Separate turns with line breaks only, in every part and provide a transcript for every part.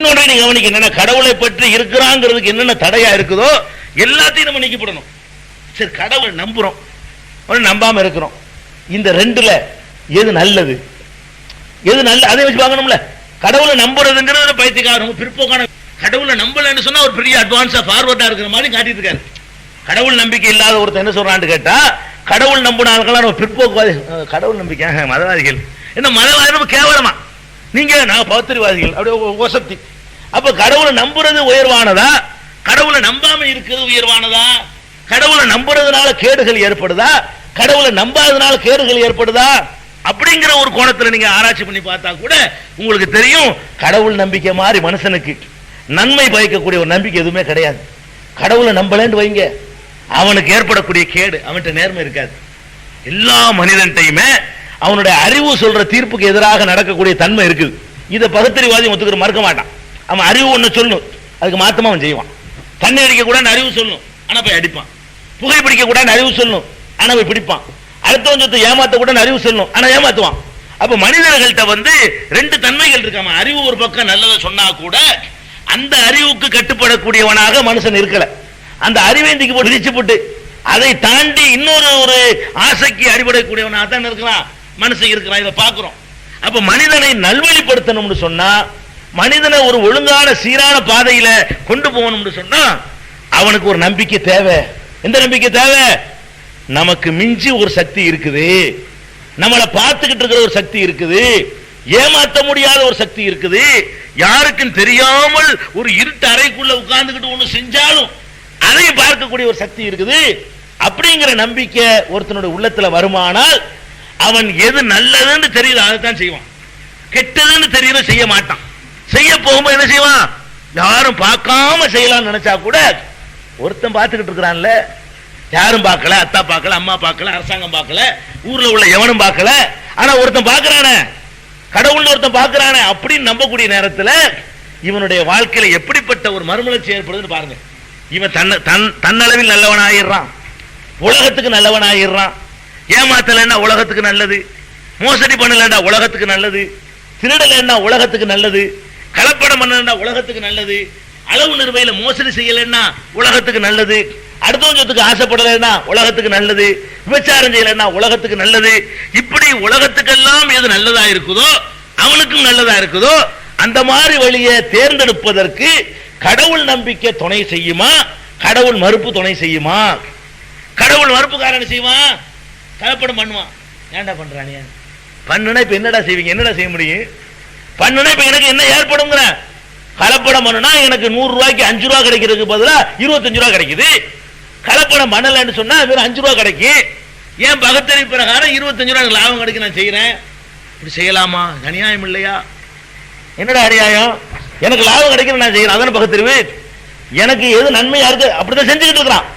நீங்க கவனிக்க என்னன்னா கடவுளை பற்றி இருக்கிறாங்கிறதுக்கு என்னென்ன தடையா இருக்குதோ எல்லாத்தையும் நம்ம நீக்கப்படணும். சரி, கடவுளை நம்புறோம், நம்பாம இருக்கிறோம், இந்த ரெண்டுல எது நல்லது, எது நல்ல அதை வச்சு பார்க்கணும்ல. கடவுளை நம்புறதுங்கிறது பைத்தியக்காரங்க பிற்போக்கான. கடவுளை நம்பலன்னு சொன்னா ஒரு பெரிய அட்வான்ஸா ஃபார்வர்டா இருக்கிற மாதிரி காட்டிட்டு இருக்காரு. கடவுள் நம்பிக்கை இல்லாத ஒருத்தர் என்ன சொல்றான்னு கேட்டா, கடவுள் நம்பினாலும் பிற்போக்குவாதி. கடவுள் நம்பிக்கை மதவாதிகள் என்ன மதவாதி கேவலமா, நீங்க நான் பௌத்திரவாதிகள் அப்படியே ஒசத்தி. அப்ப கடவுளை நம்புறது உயர்வானதா, கடவுளை நம்பாம இருக்கிறது உயர்வானதா? கடவுளை நம்புறதுனால கேடுகள் ஏற்படுதா, கடவுளை நம்பாததுனால கேடுகள் ஏற்படுதா? அப்படிங்கிற ஒரு கோணத்துல நீங்க ஆராய்ச்சி பண்ணி பார்த்தா கூட உங்களுக்கு தெரியும், கடவுள் நம்பிக்கை மாதிரி மனுஷனுக்கு நன்மை பயக்கக்கூடிய ஒரு நம்பிக்கை எதுவுமே கிடையாது. கடவுளை நம்பலன்னு வைங்க, அவனுக்கு ஏற்படக்கூடிய கேடு, அவன்கிட்ட நேர்மை இருக்காது. எல்லா மனிதன்ட்டையுமே அவனுடைய அறிவு சொல்ற தீர்ப்புக்கு எதிராக நடக்கக்கூடிய தன்மை இருக்குது. இதை பகுத்தறிவாதி ஒத்துக்கிற மறுக்க மாட்டான். அவன் அறிவு ஒண்ணு சொல்லணும், அதுக்கு மாத்தமா அவன் செய்வான். தண்ணி அடிக்க கூட அறிவு சொல்லணும், ஆனா போய் அடிப்பான். புகை பிடிக்க கூட அறிவு சொல்லணும், ஆனா போய் பிடிப்பான். அடுத்தவன் சொத்தை ஏமாத்த கூட அறிவு சொல்லணும், ஆனா ஏமாத்துவான். அப்ப மனிதர்கள்ட்ட ரெண்டு தன்மைகள் இருக்காம, அறிவு ஒரு பக்கம் நல்லதை சொன்னா கூட அந்த அறிவுக்கு கட்டுப்படக்கூடியவனாக மனுஷன் இருக்கல. அந்த அறிவேந்திக்கு போட்டு விதிச்சு போட்டு அதை தாண்டி இன்னொரு ஆசைக்கு அடிபடக்கூடியவனாக தான் இருக்கலாம் மனுஷன் இருக்கிறான். இதை பார்க்கிறோம். அப்ப மனிதனை நல்வழிப்படுத்தணும்னு சொன்னா, மனிதனை ஒரு ஒழுங்கான சீரான பாதையில கொண்டு போகணும்னு சொன்னா அவனுக்கு ஒரு நம்பிக்கை தேவை. எந்த நம்பிக்கை தேவை? நமக்கு மிஞ்சி ஒரு சக்தி இருக்குது, நம்மளை பார்த்துக்கிட்டு இருக்கிற ஒரு சக்தி இருக்குது, ஏமாற்ற முடியாத ஒரு சக்தி இருக்குது, யாருக்கும் தெரியாமல் ஒரு இருட்டு அறைக்குள்ள உட்கார்ந்துகிட்டு ஒண்ணு செஞ்சாலும் அதை பார்க்கக்கூடிய ஒரு சக்தி இருக்குது. அப்படிங்கிற நம்பிக்கை ஒருத்தனுடைய உள்ளத்துல வருமானால் அவன் எது நல்லதுன்னு தெரியல அதைத்தான் செய்வான், கெட்டதுன்னு தெரியல செய்ய மாட்டான். செய்ய போகும்போது என்ன செய்வான்? யாரும் பார்க்காம செய்யலாம்னு நினைச்சா கூட ஒருத்தன் பார்த்துக்கிட்டு இருக்கிறான்ல, யாரும் பார்க்கல, அத்தா பார்க்கல, அம்மா பார்க்கல, அரசாங்கம் பார்க்கல, ஊர்ல உள்ள எவனும் பார்க்கல, ஆனா ஒருத்தன் பார்க்கிறானே, கடவுள் ஒருத்தன் பார்க்கிறானே அப்படின்னு நம்பக்கூடிய நேரத்தில் இவனுடைய வாழ்க்கையில எப்படிப்பட்ட ஒரு மறுமலர்ச்சி ஏற்படுதுன்னு பாருங்க. இவன் தன்னளவில் நல்லவன் ஆயிடுறான், உலகத்துக்கு நல்லவன் ஆயிடுறான். ஏமாத்தலைன்னா உலகத்துக்கு நல்லது, மோசடி பண்ணலன்னா உலகத்துக்கு நல்லது, திருடலைன்னா உலகத்துக்கு நல்லது, கலப்படம் பண்ணலன்னா உலகத்துக்கு நல்லது, அளவு நிர்வையில மோசடி செய்யலைன்னா உலகத்துக்கு நல்லது, அடுத்தவங்களுக்கு ஆசைப்படலைன்னா உலகத்துக்கு நல்லது, விபச்சாரம் செய்யலைன்னா உலகத்துக்கு நல்லது. இப்படி உலகத்துக்கெல்லாம் எது நல்லதா இருக்குதோ அவனுக்கும் நல்லதா இருக்குதோ அந்த மாதிரி வழியை தேர்ந்தெடுப்பதற்கு கடவுள் நம்பிக்கை துணை செய்யுமா, கடவுள் மறுப்பு துணை செய்யுமா? கடவுள் மறுப்புக்காரன் செய்வான், கலப்படம் பண்ணுவான். ஏன்டா பண்றானே? பண்ணுனா இப்ப என்னடா செய்வீங்க? என்னடா செய்ய முடியும்? பண்ணுனா இப்ப எனக்கு என்ன ஏற்படும்? கலப்படம் பண்ணுனா எனக்கு 100 ரூபாய்க்கு 5 ரூபா கிடைக்கிறதுக்கு பதிலா 25 ரூபா கிடைக்குது. கலப்படம் பண்ணலன்னு சொன்னா வெறும் 5 ரூபா கிடைக்கும். ஏன் பகுத்தறிவு பிரகாரம் 25 ரூபா லாபம் கிடைக்கும் நான் செய்யறேன். இப்படி செய்யலாமா? அநியாயம் இல்லையா? என்னடா அநியாயம்? எனக்கு லாபம் கிடைக்கும் நான் செய்யறேன், அதான பகுத்தறிவு. எனக்கு எது நன்மையா இருக்கு அப்படிதான் செஞ்சுக்கிட்டு இருக்கிறான்.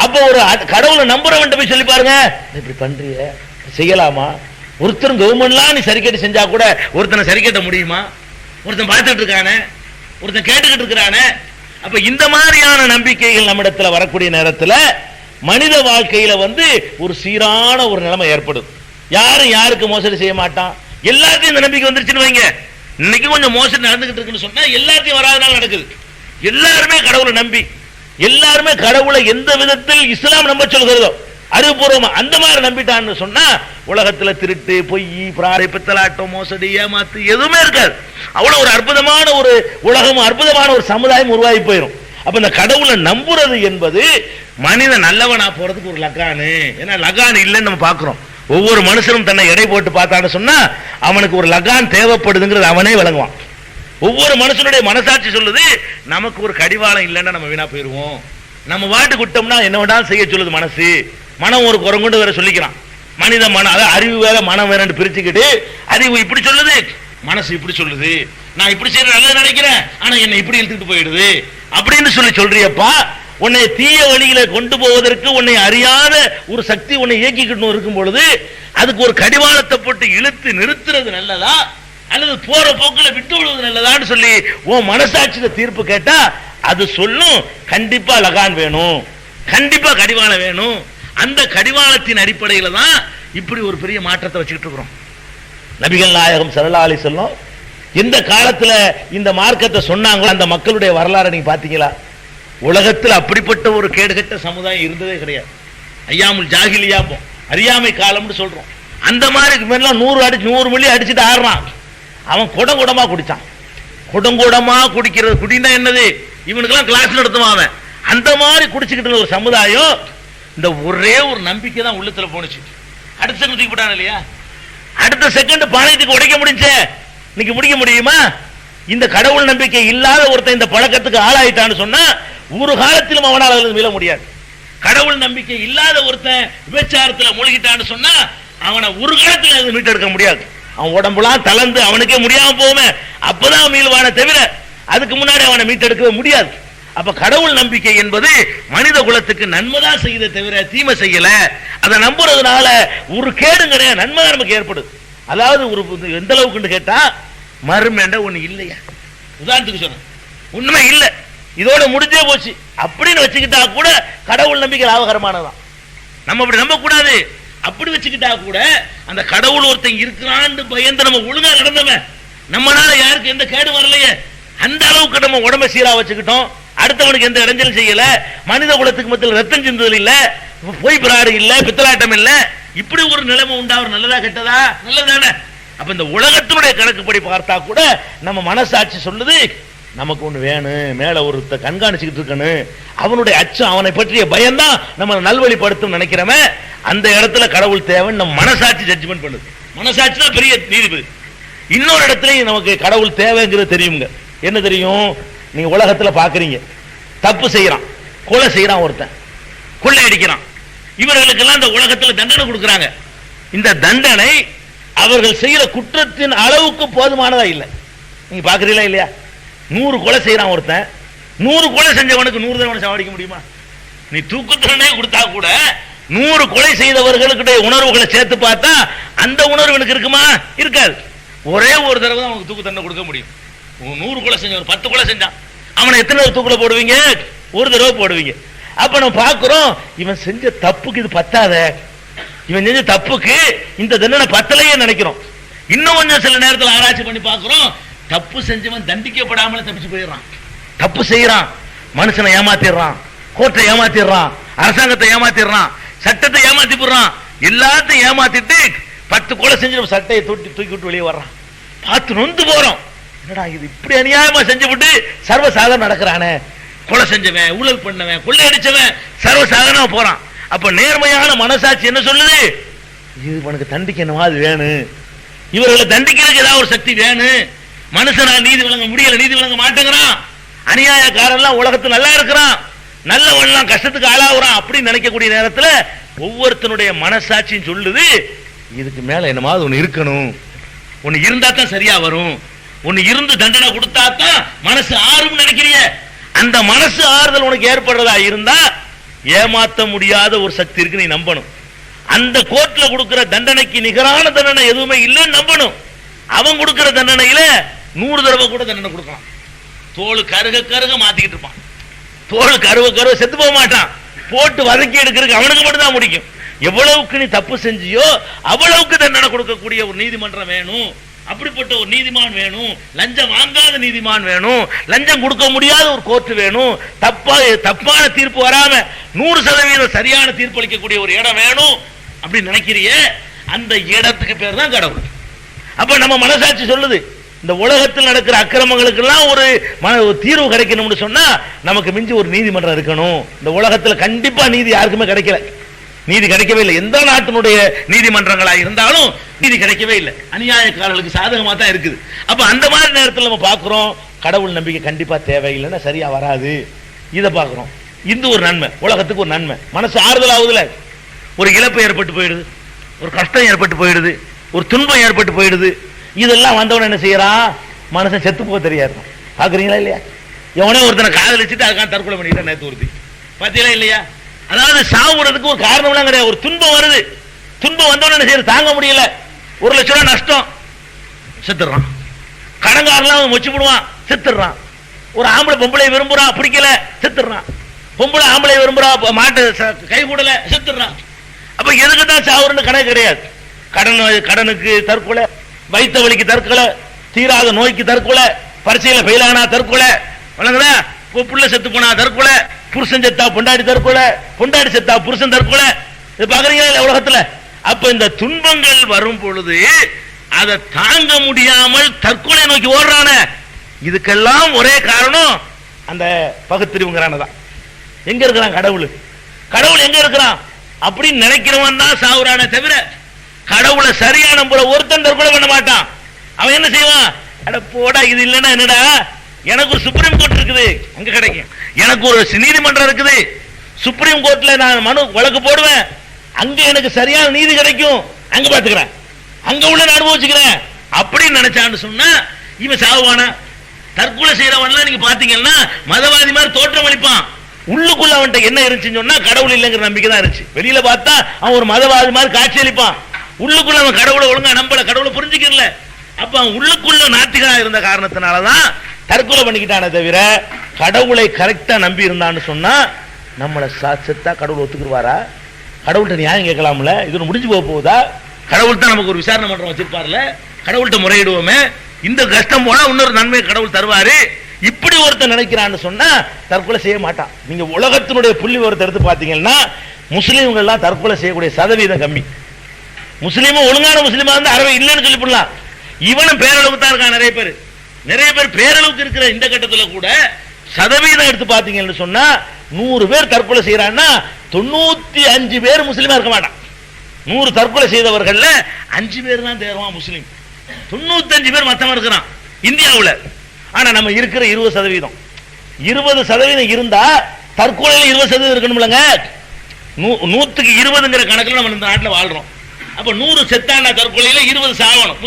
அப்போ ஒரு கடவுளை நம்புறவன் போய் சொல்லி பாருங்க, இப்படி பண்றிய செய்யலாமா? ஒருத்தரும் கவர்மெண்ட்லாம் நீ சரி கேட்டு செஞ்சா கூட ஒருத்தனை சரி கேட்ட முடியுமா? ஒருத்தன் பார்த்துட்டு இருக்கானே, ஒருத்தன் கேட்டுக்கிட்டு இருக்கிறானே. அப்ப இந்த மாதிரியான நம்பிக்கைகள் நம்மிடத்துல வரக்கூடிய நேரத்துல மனித வாழ்க்கையில ஒரு சீரான ஒரு நிலைமை ஏற்படும். யாரும் யாருக்கு மோசடி செய்ய மாட்டான். எல்லாத்தையும் இந்த நம்பிக்கை வந்துருச்சுன்னு வைங்க, இன்னைக்கு கொஞ்சம் மோசடி நடந்துகிட்டு இருக்குன்னு சொன்னா எல்லாத்தையும் வராதனால நடக்குது. எல்லாருமே கடவுளை நம்பி, எல்லாருமே கடவுளை எந்த விதத்தில் இஸ்லாம் நம்ப சொல்கிறதோ அறிவுபூர்வமா அந்த மாதிரி நம்பிட்டான்னு சொன்னா உலகத்துல திருட்டு, பொய், பிராரை, பித்தலாட்டம், மோசடி, ஏமாத்து எதுவுமே இருக்காது. அவ்வளவு ஒரு அற்புதமான ஒரு உலகம், அற்புதமான ஒரு சமுதாயம் உருவாகி போயிடும். அப்ப இந்த கடவுளை நம்புறது என்பது மனிதன் நல்லவனா போறதுக்கு ஒரு லகானு. ஏன்னா லகான் இல்லைன்னு நம்ம பாக்குறோம். ஒவ்வொரு மனுஷனும் தன்னை எடை போட்டு பார்த்தான்னு சொன்னா அவனுக்கு ஒரு லகான் தேவைப்படுதுங்கிறது அவனே விளங்குவான். ஒவ்வொரு மனுஷனுடைய மனசாட்சி சொல்லுது, நமக்கு ஒரு கடிவாளம் இல்லைன்னா நம்ம வீணா போயிருவோம். நம்ம வாட்டுக்கு விட்டோம்னா என்ன வேண்டாலும் செய்ய சொல்லுது மனசு. மனம் ஒரு குரங்கொண்டு வேற சொல்லிக்கிறான். மனித மனம், அதாவது அறிவு வேற மனம் வேற பிரிச்சுக்கிட்டு அறிவு இப்படி சொல்லுது, மனசு இப்படி சொல்லுது, நான் இப்படி செய்யற நல்லது நினைக்கிறேன் ஆனா என்னை இப்படி இழுத்துட்டு போயிடுது அப்படின்னு சொல்றியப்பா. உன்னை தீய வழியில கொண்டு போவதற்கு உன்னை அறியாத ஒரு சக்தி உன்னை இயக்கிக்கிட்டு இருக்கும் பொழுது அதுக்கு ஒரு கடிவாளத்தை போட்டு இழுத்து நிறுத்துறது நல்லதா அல்லது போற போக்குல விட்டு விடுவது நல்லதான்னு சொல்லி உன் மனசாட்சியில தீர்ப்பு கேட்டா அது சொல்லும், கண்டிப்பா லகான் வேணும், கண்டிப்பா கடிவாளம் வேணும். அந்த கடிவாளத்தின் அடிப்படையில தான் இப்படி ஒரு பெரிய மாற்றத்தை வச்சுக்கிட்டு இருக்கிறோம். நபிகள் நாயகம் ஸல்லல்லாஹு அலைஹி வஸல்லம் எந்த காலத்துல இந்த மார்க்கத்தை சொன்னாங்களோ அந்த மக்களுடைய வரலாறு நீங்க பாத்தீங்களா? உலகத்தில் அப்படிப்பட்ட ஒரு கேடுகட்ட சமுதாயம் இருந்ததே கிடையாது. ஐயாமுல் ஜாகிலியா, அறியாமை காலம்னு சொல்றோம். அந்த மாதிரி 100 மில்லி அடிச்சுட்டு ஆடுறான். அவன் குடங்குடமா குடிச்சான். குடங்குடமா குடிக்கிறது, குடினா என்னது? இவனுக்கெல்லாம் கிளாஸ் நடத்துவான் அவன். அந்த மாதிரி குடிச்சுக்கிட்டு ஒரு சமுதாயம். இந்த ஒரே ஒரு நம்பிக்கை தான் உள்ளத்துல போனுச்சு. அடுத்த செகண்ட் தூக்கி போட்டான் இல்லையா? அடுத்த செகண்ட் பாளையத்துக்கு உடைக்க முடிஞ்சே, இன்னைக்கு முடிக்க முடியுமா? இந்த கடவுள் நம்பிக்கை இல்லாத ஒருத்தன் இந்த பழக்கத்துக்கு ஆளாயிட்டான்னு சொன்னா ஒரு காலத்திலும் அவனால் அதில் மீள முடியாது. கடவுள் நம்பிக்கை இல்லாத ஒருத்தன் விபச்சாரத்தில் மூழ்கிட்டான்னு சொன்னா அவனை ஒரு காலத்தில் அது மீட்டெடுக்க முடியாது. அவன் உடம்புலாம் தளர்ந்து அவனுக்கே முடியாம போவேன், அப்பதான் மீள்வான தவிர அதுக்கு முன்னாடி அவனை மீட்டெடுக்கவே முடியாது. அப்ப கடவுள் நம்பிக்கை என்பது மனித குலத்துக்கு நன்மைதான் செய்யத தவிர தீமை செய்யல. அதை நம்புறதுனால ஒரு கேடும் கிடையாது, நன்மை நமக்கு ஏற்படுது. அதாவது ஒரு எந்த அளவுக்கு கேட்டா மறுமேண்ட ஒண்ணு இல்லையா, உதாரணத்துக்கு சொன்ன உண்மை இல்லை, இதோட முடிஞ்சே போச்சு அப்படின்னு வச்சுக்கிட்டா கூட கடவுள் நம்பிக்கை லாபகரமானதான். நம்ம அப்படி நம்ப கூடாது. அப்படி வச்சுக்கிட்டா கூட அந்த கடவுள் ஒருத்தன் இருக்கிறான்னு பயந்து நம்ம ஒழுங்கா நடந்தவன், நம்மளால யாருக்கு எந்த கேடு வரலையே, அந்த அளவுக்கு நம்ம உடம்பை சீரா வச்சுக்கிட்டோம். அடுத்தவனுக்கு எந்த இடைஞ்சலும் செய்யல, மனித குலத்துக்கு மத்தியில் ரத்தம் சிந்துதல் இல்ல, பொய் பிராடு இல்ல, பித்தலாட்டம் இல்ல. இப்படி ஒரு நிலைமை உண்டாவது நல்லதா கெட்டதா? நல்லதானே. அப்ப இந்த உலகத்தினுடைய கணக்குப்படி பார்த்தா கூட நம்ம மனசாட்சி சொல்லுது நமக்கு ஒண்ணு வேணும், மேல ஒருத்த கண்காணிச்சுக்கிட்டு இருக்கணும், அவனுடைய அச்சம், அவனை பற்றிய பயம்தான் நம்ம நல்வழிப்படுத்தும் நினைக்கிறவன். அந்த இடத்துல கடவுள் தேவைன்னு நம்ம மனசாட்சி ஜட்ஜ்மெண்ட் பண்ணுது. மனசாட்சி தான் பெரிய நீதிபதி. இன்னொரு இடத்துலயும் நமக்கு கடவுள் தேவைங்கிறது தெரியுங்க. என்ன தெரியும்? நீங்க உலகத்துல பாக்குறீங்க, தப்பு செய்யறான், கொலை செய்யறான், ஒருத்தன் கொள்ளை அடிக்கிறான், இவர்களுக்கெல்லாம் இந்த உலகத்துல தண்டனை கொடுக்கறாங்க. இந்த தண்டனை அவர்கள் செய்யற குற்றத்தின் அளவுக்கு போதுமானதா இல்லை. நீங்க பாக்குறீங்களா இல்லையா? 100 கொலை செய்யறான் ஒருத்தன், 100 கொலை செஞ்சவனுக்கு 100 தடவை சாவடிக்க முடியுமா? நீ தூக்கு தண்டனை கொடுத்தா கூட 100 கொலை செய்தவர்களுடைய உணர்வுகளை சேர்த்து பார்த்தா அந்த உணர்வு எனக்கு இருக்குமா? இருக்காது. ஒரே ஒரு தடவை தான் அவனுக்கு தூக்கு தண்டனை கொடுக்க முடியும். 100 கொலை செஞ்சவன் 10 கொலை செஞ்சான், அவனை எத்தனை தூக்குல போடுவீங்க? ஒரு தடவை போடுவீங்க. அப்ப நம்ம பார்க்கிறோம், இவன் செஞ்ச தப்புக்கு இது பத்தாத, இவன் செஞ்ச தப்புக்கு இந்த தண்டனை பத்தலையே நினைக்கிறோம். இன்னும் கொஞ்சம் சில நேரத்தில் ஆராய்ச்சி பண்ணி பார்க்கிறோம், தப்பு செஞ்சவன் தண்டிக்கப்படாமல தப்பிச்சு போயிடுறான். தப்பு செய்யறான், மனுஷனை ஏமாத்திடுறான், கோர்ட்டை ஏமாத்திடுறான், அரசாங்கத்தை ஏமாத்திடுறான், சட்டத்தை ஏமாத்தி போடுறான், எல்லாத்தையும் ஏமாத்திட்டு 10 கொலை செஞ்சு சட்டையை தூக்கி விட்டு வெளியே வர்றான். பார்த்து நொந்து போறோம், என்னடா இது இப்படி அநியாயமா செஞ்சுவிட்டு சர்வசாதாரணம் நடக்கிறானே, கொலை செஞ்சவன், ஊழல் பண்ணவன், கொள்ளையடிச்சவன் சர்வசாதாரணமா போறான். அப்ப நேர்மையான மனசாட்சி என்ன சொல்லுது? இது உனக்கு தண்டிக்கணுமா? அது வேணும், இவர்களை தண்டிக்கிறதுக்கு ஏதாவது ஒரு சக்தி வேணும். மனுஷனா நீதி வழங்க முடியல, நீதி வழங்க மாட்டேங்கிறான், அநியாயக்காரெல்லாம் உலகத்தில் நல்லா இருக்கிறான், நல்லவன்லாம் கஷ்டத்துக்கு ஆளாகுறான் அப்படின்னு நினைக்கக்கூடிய நேரத்தில் ஒவ்வொருத்தனுடைய மனசாட்சியும் சொல்லுது இதுக்கு மேல என்னமாவது ஒண்ணு இருக்கணும், ஒண்ணு இருந்தா தான் சரியா வரும், ஒண்ணு இருந்து தண்டனை கொடுத்தா தான் மனசு ஆறும் நினைக்கிறீங்க. அந்த மனசு ஆறுதல் உனக்கு ஏற்படுறதா இருந்தா ஏமாத்த முடியாத ஒரு சக்தி இருக்கு, நீ நம்பணும். அந்த கோர்ட்ல கொடுக்கிற தண்டனைக்கு நிகரான தண்டனை எதுவுமே இல்லைன்னு நம்பணும். அவன் கொடுக்கிற தண்டனையில 100 தடவை கூட தண்டனை கொடுக்கலாம். தோல் கருக கருக மாத்திக்கிட்டு இருப்பான், தோல் கருவ கருவ செத்து போக மாட்டான், போட்டு வதக்கி எடுக்கிறதுக்கு அவனுக்கு மட்டும் தான் முடிக்கும். எவ்வளவுக்கு நீ தப்பு செஞ்சியோ அவ்வளவுக்கு தண்டனை கொடுக்கக்கூடிய ஒரு நீதிமன்றம் வேணும், அப்படிப்பட்ட ஒரு நீதிமான் வேணும், லஞ்சம் வாங்காத நீதிமான் வேணும், லஞ்சம் கொடுக்க முடியாத ஒரு கோர்ட் வேணும், தப்பான தீர்ப்பு வராம 100% சரியான தீர்ப்பு அளிக்கக்கூடிய ஒரு இடம் வேணும் அப்படின்னு நினைக்கிறிய, அந்த இடத்துக்கு பேர் தான் கடவுள். அப்ப நம்ம மனசாட்சி சொல்லுது இந்த உலகத்தில் நடக்கிற அக்கிரமங்களுக்கு எல்லாம் ஒரு தீர்வு கிடைக்கணும்னு சொன்னா நமக்கு மிஞ்சி ஒரு நீதிமன்றம் இருக்கணும். இந்த உலகத்தில் கண்டிப்பா நீதி யாருக்குமே கிடைக்கல, நீதி கிடைக்கவே இல்லை. எந்த நாட்டினுடைய நீதிமன்றங்களா இருந்தாலும் நீதி கிடைக்கவே இல்லை, அநியாயக்காரர்களுக்கு சாதகமா தான் இருக்குது. அப்ப அந்த மாதிரி நேரத்தில் நம்ம பார்க்கிறோம் கடவுள் நம்பிக்கை கண்டிப்பா தேவையில்லைன்னா சரியா வராது. இதை பார்க்கிறோம். இந்த ஒரு நன்மை, உலகத்துக்கு ஒரு நன்மை, மனசு ஆறுதல் ஆகுதுல. ஒரு இழப்பு ஏற்பட்டு போயிடுது, ஒரு கஷ்டம் ஏற்பட்டு போயிடுது, ஒரு துன்பம் ஏற்பட்டு போயிடுது, இதெல்லாம் வந்தவன என்ன செய்யறான்? மனசை செத்து போக தெரியாது. பாக்குறீங்களா இல்லையா? எவனே ஒருத்தனை காதலிச்சுட்டு அதுக்கான தற்கொலை பண்ணிட்டான் நேற்று ஒருத்தி, பாத்தீங்களா இல்லையா? அதாவது சாவுறதுக்கு ஒரு காரணம் எல்லாம் கிடையாது, ஒரு துன்பம் வருது, துன்பம் வந்தவன என்ன செய்யறது? தாங்க முடியல, 1 லட்சம் ரூபாய் நஷ்டம், செத்துறான். கடங்காரெல்லாம் மொச்சு போடுவான், செத்துறான். ஒரு ஆம்பளை பொம்பளை விரும்புறான், பிடிக்கல, செத்துறான். பொம்பளை ஆம்பளை விரும்புறா, மாட்டு கை கூடல, செத்துறான். அப்ப எதுக்கு தான் சாவுறன்னு கணக்கு கிடையாது. கடனுக்கு தற்கொலை, வைத்த வலிக்கு தற்கொலை, தீராத நோய்க்கு தற்கொலை, பரீட்சையில ஃபெயில் ஆனா தற்கொலை, வழங்குதா, புள்ள செத்து போனா தற்கொலை, புருஷன் செத்தா பொண்டாடி தற்கொலை, பொண்டாடி செத்தா புருஷன் தற்கொலை. இது பாக்குறீங்களா உலகத்துல? அப்ப இந்த துன்பங்கள் வரும் பொழுது அதை தாங்க முடியாமல் தற்கொலை நோக்கி ஓடுறான, இதுக்கெல்லாம் ஒரே காரணம் அந்த பகுத்தறிவுங்கிறானதான். எங்க இருக்கிறான் கடவுள்? கடவுள் எங்க இருக்கிறான் அப்படின்னு நினைக்கிறவன் தான் சாவுறானே தவிர கடவுளை சரியா நம்புற ஒருத்தன் தற்கொலை பண்ண மாட்டான். அவன் என்ன செய்வான்? அட போடா, இது இல்லைன்னா என்னடா, எனக்கு ஒரு சுப்ரீம் கோர்ட் இருக்குது, அங்க கிடைக்கும். எனக்கு ஒரு நீதிமன்றம் இருக்குது, சுப்ரீம் கோர்ட்ல நான் மனு வழக்கு போடுவேன், அங்க எனக்கு சரியான நீதி கிடைக்கும், அங்க பாத்துக்கிறேன், அங்க உள்ள நான் அனுபவிச்சுக்கிறேன் அப்படின்னு நினைச்சான்னு சொன்னா இவன் சாவுவானா? தற்கொலை செய்யறவன்லாம் நீங்க பாத்தீங்கன்னா மதவாதி மாதிரி தோற்றம் அளிப்பான், உள்ளுக்குள்ள அவன்கிட்ட என்ன இருந்துச்சுன்னு சொன்னா கடவுள் இல்லைங்கிற நம்பிக்கை தான் இருந்துச்சு. வெளியில பார்த்தா அவன் ஒரு மதவாதி மாதிரி காட்சி அளிப்பான், உள்ளுக்குள்ள அவன் கடவுளை ஒழுங்கா நம்பல, கடவுளை புரிஞ்சுக்கல. அப்ப அவன் உள்ளுக்குள்ள நாத்திகனா இருந்த காரணத்தினாலதான் தற்கொலை பண்ணிக்கிட்டானே தவிர கடவுளை கரெக்டா நம்பி இருந்தான்னு சொன்னா நம்மளை செத்தா கடவுள் ஒத்துக்குருவாரா? கடவுள்கிட்ட நியாயம் கேட்கலாம்ல? இது முடிஞ்சு போக போகுதா? கடவுள் தான் நமக்கு ஒரு விசாரணை மன்றம் வச்சிருப்பார்ல, கடவுள்கிட்ட முறையிடுவோமே, இந்த கஷ்டம் போனா இன்னொரு நன்மை கடவுள் தருவாரு. இப்படி ஒருத்தர் நினைக்கிறான்னு சொன்னா தற்கொலை செய்ய மாட்டான். நீங்க உலகத்தினுடைய புள்ளி விவரத்தை எடுத்து பாத்தீங்கன்னா முஸ்லீம்கள் எல்லாம் தற்கொலை செய்யக்கூடிய சதவீதம் கம்மி. முஸ்லீமும் ஒழுங்கான முஸ்லீமா இருந்தா அறவே இல்லைன்னு சொல்லி போடலாம். இவனும் பேரளவுக்கு தான் இருக்கான். நிறைய பேர் பேரளவுக்கு இருக்கிற இந்த கட்டத்தில் கூட சதவீதம் எடுத்து பாத்தீங்கன்னு சொன்னா 100 பேர் தற்கொலை செய்யறான்னா 95 பேர் முஸ்லீமா இருக்க மாட்டான். 100 தற்கொலை செய்தவர்கள் 5 பேர் தான் தேர்வான் முஸ்லீம், 95 பேர் மத்தமா இருக்கிறான் இந்தியாவில். ஆனா நம்ம இருக்கிற 20%, 20% இருந்தா தற்கொலையில் 20% இருக்கணும்லங்க. 100க்கு 20ங்கிற கணக்கில் நம்ம இந்த நாட்டில் வாழ்றோம். அப்ப 100 செத்தான தற்கொலையில 20 சாவணும்.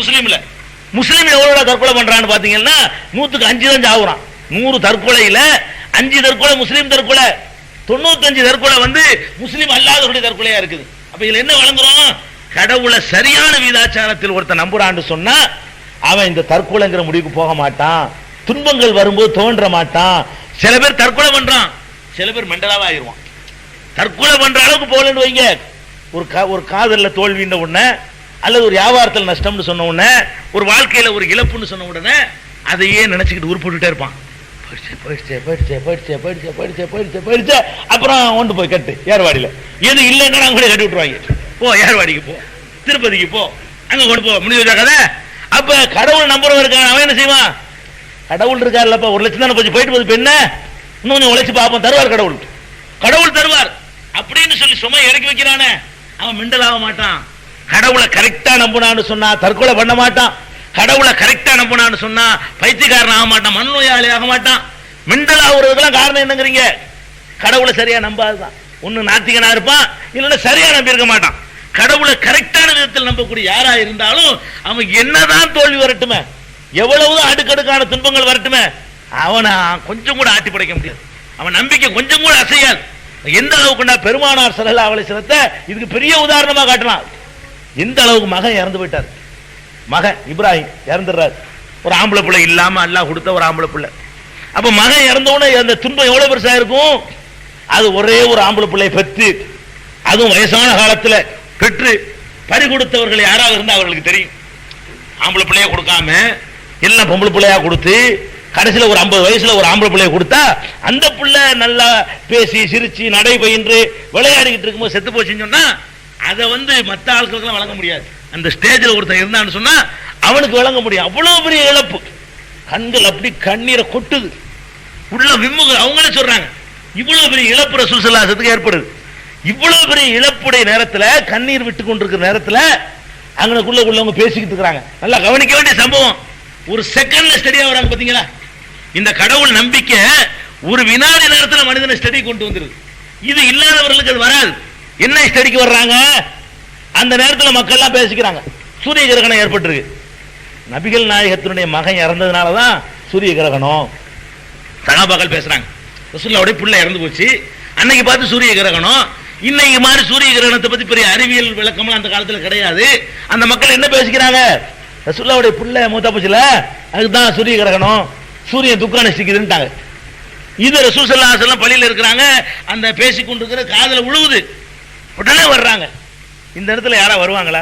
முஸ்லீம் எவ்வளவு தற்கொலை பண்றான்னு பாத்தீங்கன்னா 100க்கு 5 தான் சாவுறான். 100 தற்கொலையில 5 தற்கொலை முஸ்லீம் தற்கொலை, 95 தற்கொலை முஸ்லீம் அல்லாதவருடைய தற்கொலையா இருக்குது. அப்ப இதுல என்ன வழங்குறோம்? கடவுளை சரியான வீதாச்சாரத்தில் ஒருத்தன் நம்புறான்னு சொன்னா அவன் இந்த தற்கொலைங்கிற முடிவுக்கு போக மாட்டான், துன்பங்கள் வரும்போது தோன்ற மாட்டான். சில பேர் தற்கொலை பண்றான், சில பேர் மெண்டலாவா ஆயிருவான். தற்கொலை பண்ற அளவுக்கு போகலன்னு வைங்க, ஒரு காதல்ல தோல்வின்ற உடனே அல்லது ஒரு வியாபாரத்தில் நஷ்டம்னு சொன்ன உடனே, ஒரு வாழ்க்கையில ஒரு இழப்புன்னு சொன்ன உடனே அதையே நினைச்சுக்கிட்டு உருப்பிட்டுட்டே இருப்பான். அப்புறம் கொண்டு போய் கட்டு ஏர்வாடியில, எது இல்லைன்னா கூட கட்டி விட்டுருவாங்க. போ ஏர்வாடிக்கு போ, திருப்பதிக்கு போ, அங்க கொண்டு போ, முடிவு வச்சா கதை. அப்ப கடவுள் நம்புறவன் இருக்கான், அவன் என்ன செய்வான்? கடவுள் இருக்காருல்லப்பா, 1 லட்சம் தானே போயிட்டு போகுது, பெண்ண இன்னும் கொஞ்சம் உழைச்சு பார்ப்போம், தருவார் கடவுள் தருவார் அப்படின்னு சொல்லி சும்மா இறக்கி வைக்கிறானே, அவன் மிண்டல் ஆக மாட்டான். கடவுளை கரெக்டா நம்பினான்னு சொன்னா தற்கொலை பண்ண மாட்டான். கடவுளை கரெக்டா நம்பினான்னு சொன்னா பைத்தியக்காரன் ஆக மாட்டான், மனநோயாளி ஆக மாட்டான். மிண்டல் ஆகுறதுக்கெல்லாம் காரணம் என்னங்கிறீங்க? கடவுளை சரியா நம்பாதுதான். ஒன்னு நாத்திகனா இருப்பான், இல்லைன்னா சரியா நம்பி இருக்க மாட்டான். கடவுளை கரெக்டான விதத்தில் நம்பக்கூடிய யாரா இருந்தாலும் அவன் என்னதான் தோல்வி வரட்டுமே, எவ்வளவுதான் அடுக்கடுக்கான துன்பங்கள் வரட்டுமே, அவனை கொஞ்சம் கூட ஆட்டி படைக்க முடியாது. அவன் நம்பிக்கை கொஞ்சம் கூட அசையாது. எந்த அளவுக்குண்டா பெருமானார் ஸல்லல்லாஹு அலைஹி வஸல்லம் இதுக்கு பெரிய உதாரணமா காட்டலாம். எந்த அளவுக்கு மகன் இறந்து போயிட்டார், மகன் இப்ராஹிம் இறந்துடுறாரு. ஒரு ஆம்பளை பிள்ளை இல்லாம அல்லாஹ் கொடுத்த ஒரு ஆம்பளை பிள்ளை. அப்ப மகன் இறந்தவுடனே அந்த துன்பம் எவ்வளவு பெருசா இருக்கும். அது ஒரே ஒரு ஆம்பளை பிள்ளையை பெற்று, அதுவும் வயசான காலத்துல பெற்று பறி கொடுத்தவர்கள் யாராவது இருந்தா அவர்களுக்கு தெரியும். ஆம்பளை பிள்ளைய கொடுக்காம எல்லாம் பொம்பளை பிள்ளையா கொடுத்து கடைசியில் ஒரு 50 வயசுல ஒரு ஆம்பளை பிள்ளைய கொடுத்தா அந்த பிள்ளை நல்லா பேசி சிரிச்சு நடை பயின்று விளையாடிக்கிட்டு இருக்கும்போது செத்து போச்சுன்னு சொன்னா அதை மற்ற ஆட்களுக்கு வழங்க முடியாது. அந்த ஸ்டேஜில் ஒருத்தன் இருந்தான்னு சொன்னா அவனுக்கு வழங்க முடியும். அவ்வளவு பெரிய இழப்பு, கண்கள் அப்படி கண்ணீரை கொட்டுது, உள்ள விம்முக. அவங்களே சொல்றாங்க இவ்வளவு பெரிய இழப்பு ரசூல் ஸல்லல்லாஹு அலைஹி வஸல்லம் ஏற்படுது. இவ்வளவு பெரிய இழப்புடைய நேரத்தில் கண்ணீர் விட்டு கொண்டிருக்கிற நேரத்தில் அங்கனக்குள்ள உள்ளவங்க பேசிக்கிட்டு இருக்கிறாங்க. நல்லா கவனிக்க வேண்டிய சம்பவம். ஒரு செகண்ட்ல ஸ்டடியா வராங்க பாத்தீங்களா? இந்த கடவுள் நம்பிக்கை ஒரு வினாடி நேரத்தில் மனிதனை ஸ்டடி கொண்டு வந்துருது. இது இல்லாதவர்களுக்கு அது வராது. என்ன ஸ்டடிக்கு வர்றாங்க? அந்த நேரத்தில் மக்கள் எல்லாம் பேசிக்கிறாங்க, சூரிய கிரகணம் ஏற்பட்டிருக்கு. நபிகள் நாயகத்தினுடைய மகன் இறந்ததுனாலதான் சூரிய கிரகணம். சகாபாக்கள் பேசுறாங்க, ரசூலுல்லாஹ்வுடைய புள்ள இறந்து போச்சு, அன்னைக்கு பார்த்து சூரிய கிரகணம். இன்னைக்கு மாதிரி சூரிய கிரகணத்தை பத்தி பெரிய அறிவியல் விளக்கம்லாம் அந்த காலத்தில் கிடையாது. அந்த மக்கள் என்ன பேசிக்கிறாங்க? ரசூலுல்லாஹ்வுடைய புள்ள மூத்தா போச்சுல, அதுதான் சூரிய கிரகணம், சூரியன் துக்கம் நசிக்குதுன்ட்டாங்க. இது ரசூல் ஸல்லல்லாஹு அலைஹி வஸல்லம் பள்ளியில் இருக்கிறாங்க, அந்த பேசிக்கொண்டிருக்கிற காதல உழுவுது. உடனே வர்றாங்க. இந்த இடத்துல யாரா வருவாங்களா?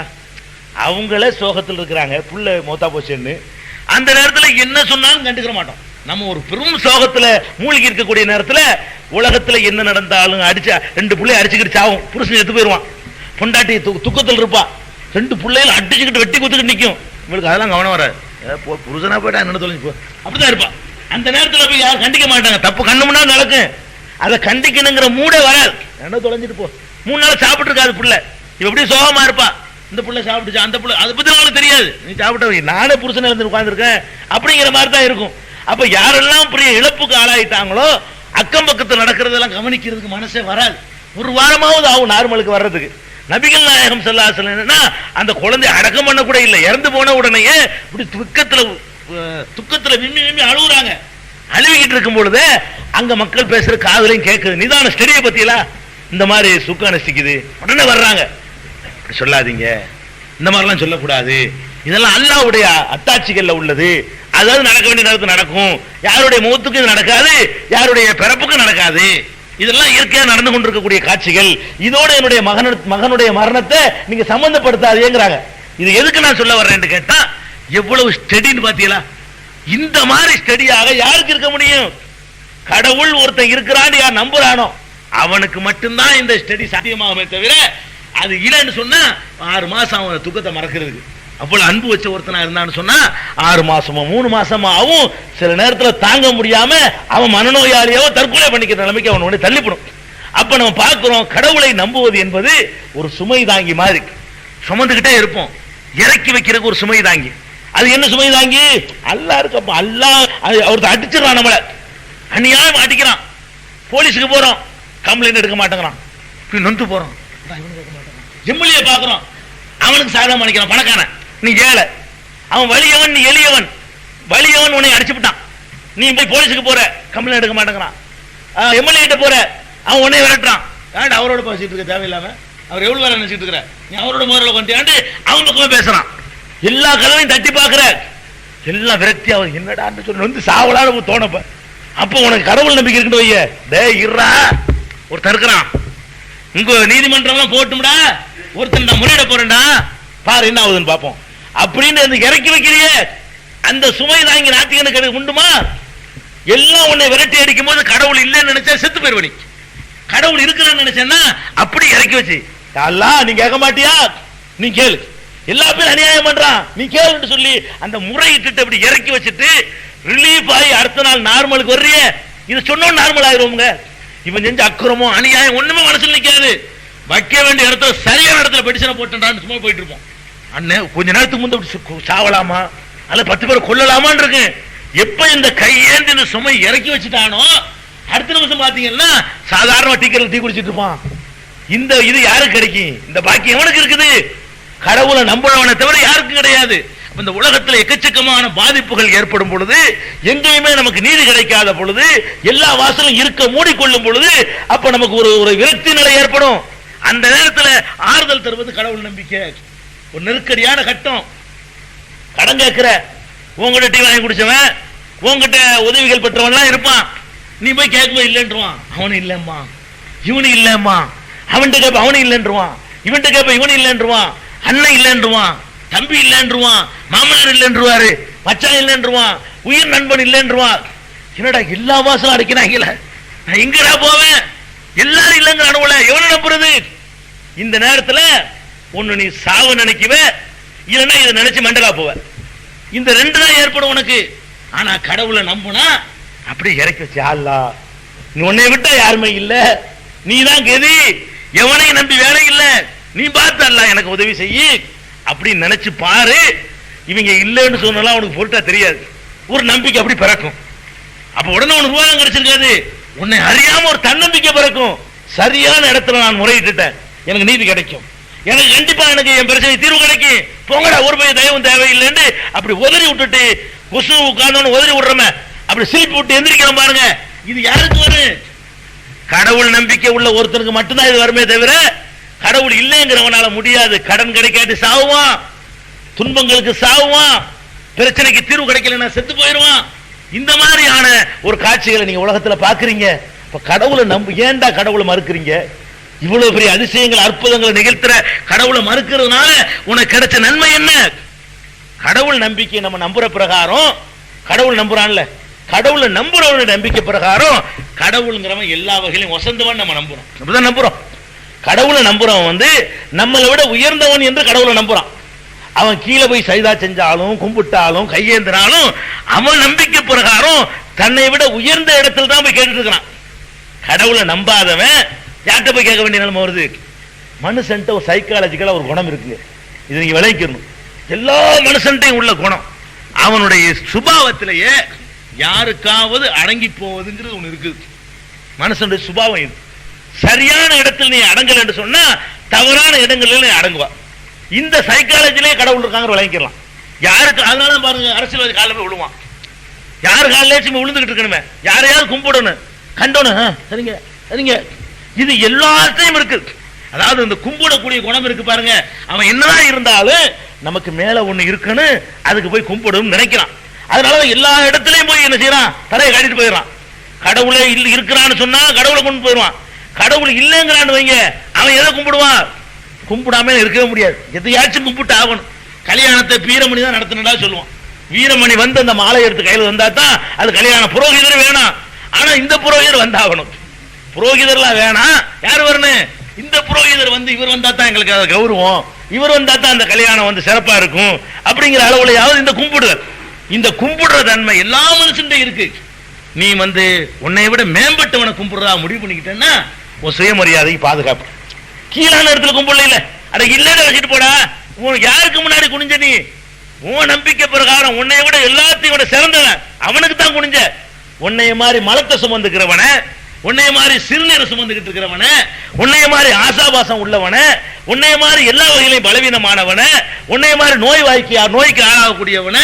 அவங்களே சோகத்தில் இருக்கிறாங்க, புள்ள மூத்தா போச்சுன்னு. அந்த நேரத்தில் என்ன சொன்னாலும் கண்டுக்கிற மாட்டோம். நம்ம ஒரு பெரும் சோகத்துல மூழ்கி இருக்கக்கூடிய நேரத்தில் உலகத்துல என்ன நடந்தாலும் அடிச்சா 2 பிள்ளை அடிச்சுக்கிட்டு சாவும், புருஷன் எடுத்து போயிருவான், பொண்டாட்டி துக்கத்தில் இருப்பா, 2 பிள்ளைகள் அடிச்சுக்கிட்டு வெட்டி குத்துக்கிட்டு நிற்கும். இவளுக்கு அதெல்லாம் கவனம் வராது, புருஷனா போயிட்டா என்ன தொலைஞ்சு போ, அப்படிதான் இருப்பா. அந்த நேரத்தில் போய் யாரும் கண்டிக்க மாட்டாங்க, தப்பு கண்ணு முன்னாடி நடக்கும், அதை கண்டிக்கணுங்கிற மூடே வராது, என்ன தொலைஞ்சிட்டு போ. 3 நாள் சாப்பிட்டு இருக்காது புள்ள, இவ எப்படி சோகமா இருப்பா, இந்த புள்ள சாப்பிட்டுச்சு அந்த புள்ள, அதை பத்தி அவங்களுக்கு தெரியாது, நீ சாப்பிட்ட நானே புருஷனை இருந்து உட்கார்ந்துருக்கேன் அப்படிங்கிற மாதிரி தான் இருக்கும். அப்ப யாரெல்லாம் பெரிய இழப்புக்கு ஆளாயிட்டாங்களோ அக்கம் பக்கத்தில் நடக்கிறதெல்லாம் கவனிக்கிறதுக்கு மனசே வராது. ஒரு வாரமாவது ஆகும் நார்மலுக்கு வர்றதுக்கு. நபிகள் நாயகம் ஸல்லல்லாஹு அலைஹி வஸல்லம் அந்த குழந்தை அடக்கம் பண்ண கூட இல்லை, இறந்து போன உடனேயே இப்படி துக்கத்துல விம்மி விம்மி அழுகுறாங்க. அழுவிக்கிட்டு இருக்கும் பொழுது அங்க மக்கள் பேசுற காதுலையும் கேட்குது, நிதான ஸ்டடியை பத்தியெல்லாம் இந்த மாதிரி சுக்கம் நசிக்குது, உடனே வர்றாங்க, சொல்லாதீங்க, இந்த மாதிரிலாம் சொல்லக்கூடாது, இதெல்லாம் அல்லாஹ்வுடைய அத்தாட்சிகள்ல உள்ளது, அதாவது நடக்க வேண்டிய நேரத்தில் நடக்கும், யாருடைய முகத்துக்கு இது நடக்காது, யாருடைய பிறப்புக்கு நடக்காது, இதெல்லாம் இயற்கையா நடந்து கொண்டிருக்கக்கூடிய காட்சிகள், இதோட என்னுடைய மகனுடைய மரணத்தை நீங்க சம்பந்தப்படுத்தாதேங்கிறாங்க. இது எதுக்கு நான் சொல்ல வர்றேன்னு கேட்டா, எவ்வளவு ஸ்டடின்னு பாத்தீங்களா? இந்த மாதிரி ஸ்டடியாக யாருக்கு இருக்க முடியும்? கடவுள் ஒருத்தன் இருக்கிறான்னு யார் நம்புறானோ அவனுக்கு மட்டும்தான் இந்த ஸ்டடி சாத்தியமாகுமே தவிர, அது இல்லைன்னு சொன்னா 6 மாசம் அவன் துக்கத்தை மறக்கிறதுக்கு. அவ்வளவு அன்பு வச்ச ஒருத்தனா இருந்தான்னு சொன்னா 6 மாசமோ 3 மாசமா ஆகும். சில நேரத்தில் தாங்க முடியாம அவன் மனநோயாளியோ தற்கொலை பண்ணிக்கிற நிலைமைக்கு அவன் உடனே தள்ளிப்படும். அப்ப நம்ம பார்க்கிறோம், கடவுளை நம்புவது என்பது ஒரு சுமை தாங்கி மாதிரி, சுமந்துகிட்டே இருப்போம், இறக்கி வைக்கிறதுக்கு ஒரு சுமை தாங்கி. அது என்ன சுமை தாங்கி? அல்லாஹ் இருக்கப்ப, அல்லாஹ் ஒருத்தர் அடிச்சிடறான், நம்மள அநியாயம் அடிக்கிறான், போலீஸுக்கு போறோம், கம்ப்ளைண்ட் எடுக்க மாட்டேங்கிறான், நொந்து போறோம், எம்எல்ஏ பாக்குறோம், அவனுக்கு சாதகம் பண்ணிக்கிறான், பணக்காரன், நீ ஏழை, அவன் வலியவன், நீ எளியவன், வலியவன் உன்னை அடிச்சு விட்டான், நீ போய் போலீஸுக்கு போற, கம்ப்ளைண்ட் எடுக்க மாட்டேங்கிறான், எம்எல்ஏ கிட்ட போற, அவன் உன்னை விரட்டுறான், அவரோட பேசிட்டு இருக்க தேவையில்லாம, அவர் எவ்வளவு வேலை நினைச்சிட்டு இருக்கிற, நீ அவரோட முறையில் கொண்டாண்டு அவன் பக்கமே பேசுறான், எல்லா கதவையும் தட்டி பாக்குற, எல்லாம் விரக்தி, அவர் என்னடான்னு சொல்லி வந்து சாவலான்னு தோணப்ப, அப்ப உனக்கு கடவுள் நம்பிக்கை இருக்குன்னு வைய, டே இருறா, ஒருத்தர் இருக்கிறான், உங்க நீதிமன்றம் போட்டும்டா, ஒருத்தன் நான் முறையிட போறேன்டா, பாரு என்ன ஆகுதுன்னு பார்ப்போம் அப்படின்னு இறக்கி வைக்கிறியே, அந்த சுமை தாங்கி நாத்திகனுக்கு உண்டுமா? எல்லாம் உன்னை விரட்டி அடிக்கும் போது கடவுள் இல்லைன்னு நினைச்சா செத்து போயிருவ, கடவுள் இருக்கிறன்னு நினைச்சேன்னா அப்படி இறக்கி வச்சு, அல்லா நீ கேட்க மாட்டியா, நீ கேளு, எல்லா பேரும் அநியாயம் பண்றான், நீ கேளுன்னு சொல்லி அந்த முறையிட்டு அப்படி இறக்கி வச்சுட்டு ரிலீஃப் ஆகி அடுத்த நாள் நார்மலுக்கு வர்றிய, இது சொன்னோம் நார்மல் ஆயிருவோங்க. இவன் செஞ்ச அக்கிரமோ அநியாயம் ஒண்ணுமே மனசுல நிக்காது, வைக்க வேண்டிய இடத்துல சரியான இடத்துல பெடிஷனை போட்டான்னு சும்மா போயிட்டு இருப்போம். அண்ணன் கொஞ்ச நேரத்துக்கு முந்தைய சாவலாமா அல்ல 10 பேரை கொல்லலாமான்னு இருக்கு. எப்ப இந்த கையேந்து இந்த சுமை இறக்கி வச்சுட்டானோ அடுத்த நிமிஷம் பாத்தீங்கன்னா சாதாரண டீக்கரில் டீ குடிச்சிட்டு இருப்பான். இது யாருக்கு கிடைக்கும்? இந்த பாக்கி எவனுக்கு இருக்குது? கடவுளை நம்புறவனை தவிர யாருக்கும் கிடையாது. இந்த உலகத்தில் எக்கச்சக்கமான பாதிப்புகள் ஏற்படும் பொழுது, எங்கேயுமே நமக்கு நீதி கிடைக்காத பொழுது, எல்லா வாசலும் இருக்க மூடிக்கொள்ளும் பொழுது, அப்ப நமக்கு ஒரு விரக்தி நிலை ஏற்படும். அந்த நேரத்தில் ஆறுதல் தருவது கடவுள் நம்பிக்கை. ஒரு நெருக்கடியான கட்டம், கடன் கேட்கிற, உங்ககிட்ட டீ வாங்கி குடிச்சவன், உங்ககிட்ட உதவிகள் பெற்றவன்லாம் இருப்பான், நீ போய் கேட்கும்போது இல்லைன்றான், அவனு இல்லம்மா, இவனு இல்லம்மா, அவன்கிட்ட கேட்ப அவனு இல்லைன்றான், இவன்கிட்ட கேட்ப இவனு இல்லைன்றான், அண்ணன் இல்லைன்றான், தம்பி இல்லைன்றான், மாமனார் இல்லைன்றாரு, மச்சான் இல்லைன்றான், உயிர் நண்பன் இல்லைன்றான். என்னடா எல்லா வாசலும் அடைக்கிறாங்கள, நான் எங்கடா போவேன்? எல்லாரும் இல்லைங்க நடுவுல எவனை நம்புறது? இந்த நேரத்தில் ஒன்னு நீ சாவு நினைக்குவ, இல்லைன்னா இதை நினைச்சு மண்டலா போவ. இந்த 2 தான் ஏற்படும் உனக்கு. ஆனா கடவுளை நம்புனா அப்படி இறக்கி வச்சு, அல்லா நீ உன்னை விட்டா யாருமே இல்ல, நீ தான் கெதி, எவனையும் நம்பி வேலை இல்ல, நீ பார்த்து அல்ல எனக்கு உதவி செய்ய அப்படின்னு நினைச்சு பாரு. இவங்க இல்லைன்னு சொன்னாலும் அவனுக்கு பொருட்டா தெரியாது, ஒரு நம்பிக்கை அப்படி பிறக்கும். அப்ப உடனே உனக்கு ரூபாய் கிடைச்சிருக்காது, உன்னை அறியாம ஒரு தன்னம்பிக்கை பிறக்கும். சரியான இடத்துல நான் முறையிட்டுட்டேன், எனக்கு நீதி கிடைக்கும், எனக்கு கண்டிப்பா எனக்கு என் பிரச்சனை தீர்வு கிடைக்கும், போங்கடா ஒரு பைய தயவும் தேவையில்லைன்னு அப்படி உதறி விட்டுட்டு கொசு உட்கார்ந்து உதறி விடுறமே, அப்படி சிரிப்பு விட்டு எந்திரிக்கிறோம் பாருங்க. இது யாருக்கு வரும்? கடவுள் நம்பிக்கை உள்ள ஒருத்தருக்கு மட்டும்தான் இது வருமே தவிர, கடவுள் இல்லைங்கிறவனால முடியாது. கடன் கிடைக்காட்டி சாவுவான், துன்பங்களுக்கு சாவுவான், பிரச்சனைக்கு தீர்வு கிடைக்கலன்னா செத்து போயிடுவான். இந்த மாதிரியான ஒரு காட்சிகளை நீங்க உலகத்துல பாக்குறீங்க. இப்ப கடவுளை ஏன்டா கடவுளை மறுக்கிறீங்க? இவ்வளவு பெரிய அதிசயங்கள் அற்புதங்களை நிகழ்த்துற கடவுளை மறுக்கிறதுனால உனக்கு கிடைச்ச நன்மை என்ன? கடவுள் நம்பிக்கை நம்ம நம்புற பிரகாரம், கடவுள் நம்புறான்ல, கடவுளை நம்புறவனுடைய நம்பிக்கை பிரகாரம் கடவுள்ங்கிறவன் எல்லா வகையிலும் வசந்தவன் நம்ம நம்புறோம். அப்படிதான் நம்புறோம். கடவுளை நம்புறவன் வந்து நம்மளை விட உயர்ந்தவன் என்று கடவுளை நம்புறான். அவன் கீழே போய் சைதா செஞ்சாலும் கும்பிட்டாலும் கையேந்தினாலும் அவன் நம்பிக்கை பிரகாரம் தன்னை விட உயர்ந்த இடத்துல தான் போய் கேட்டுட்டு இருக்கிறான். கடவுளை நம்பாதவன் யார்கிட்ட போய் கேட்க வேண்டிய நிலைமை வருது? மனுஷன்ட்ட ஒரு சைக்காலஜிக்கலா ஒரு குணம் இருக்கு, இது நீங்க விளைவிக்கணும். எல்லா மனுஷன்ட்டையும் உள்ள குணம் அவனுடைய சுபாவத்திலேயே யாருக்காவது அடங்கி போவதுங்கிறது ஒண்ணு இருக்கு. மனுஷனுடைய சுபாவம் இது. சரியான இடத்தில் நீ அடங்கல என்று சொன்னா தவறான இடங்களில் நீ அடங்குவா. இந்த சைக்காலஜிலே கடவுள் இருக்காங்க விளங்கிக்கலாம். யாருக்கு அதனால பாருங்க, அரசியல்வாதி காலில் போய் விழுவான். யாரு காலிலேயும் விழுந்துகிட்டு இருக்கணுமே, யாரையாவது கும்பிடணும் கண்டோணும், சரிங்க சரிங்க, இது எல்லாத்தையும் இருக்கு. அதாவது இந்த கும்பிடக்கூடிய குணம் இருக்கு பாருங்க. அவன் என்னதான் இருந்தாலும் நமக்கு மேல ஒண்ணு இருக்குன்னு அதுக்கு போய் கும்பிடும் நினைக்கிறான். அதனால எல்லா இடத்துலயும் போய் என்ன செய்யறான், தலையை காட்டிட்டு போயிடறான். கடவுளை இருக்கிறான்னு சொன்னா கடவுளை கொண்டு போயிடுவான். கடவுள் இல்லைங்கிறான்னு வைங்க, அவன் எதை கும்பிடுவான்? கும்பிடாம இருக்கவே முடியாது, எதையாச்சும் கும்பிட்டு ஆகணும். கல்யாணத்தை வீரமணி தான் நடத்தினா சொல்லுவான். வீரமணி வந்து அந்த மாலை எடுத்து கையில் வந்தா தான் அது கல்யாணம். புரோகிதர் வேணாம், ஆனா இந்த புரோகிதர் வந்தாகணும். புரோகிதர்லாம் வேணாம், யார் வரணும்? இந்த புரோகிதர் வந்து இவர் வந்தா தான் எங்களுக்கு அது கௌரவம், இவர் வந்தா தான் அந்த கல்யாணம் வந்து சிறப்பா இருக்கும் அப்படிங்கிற அளவுலையாவது இந்த கும்பிடுதல், இந்த கும்பிடுற தன்மை எல்லா மனுஷன்டையும் இருக்கு. நீ வந்து உன்னை விட மேம்பட்டவனை கும்பிடுறா முடிவு பண்ணிக்கிட்டேன்னா உன் சுயமரியாதை பாதுகாப்பு. கீழான இடத்துல கும்பிடல, அட இல்லைன்னு வச்சுட்டு போடா. உன் யாருக்கு முன்னாடி குனிஞ்ச? நீ உன் நம்பிக்கை பிரகாரம் உன்னை விட எல்லாத்தையும் விட சிறந்தவன் அவனுக்கு தான் குனிஞ்ச. உன்னைய மாதிரி மலத்தை சுமந்துக்கிறவன, உன்னைய மாதிரி சிறுநீரை சுமந்துகிட்டு இருக்கிறவன, உன்னைய மாதிரி ஆசாபாசம் உள்ளவன, உன்னைய மாதிரி எல்லா வகையிலையும் பலவீனமானவன, உன்னைய மாதிரி நோய்க்கு ஆளாகக்கூடியவன,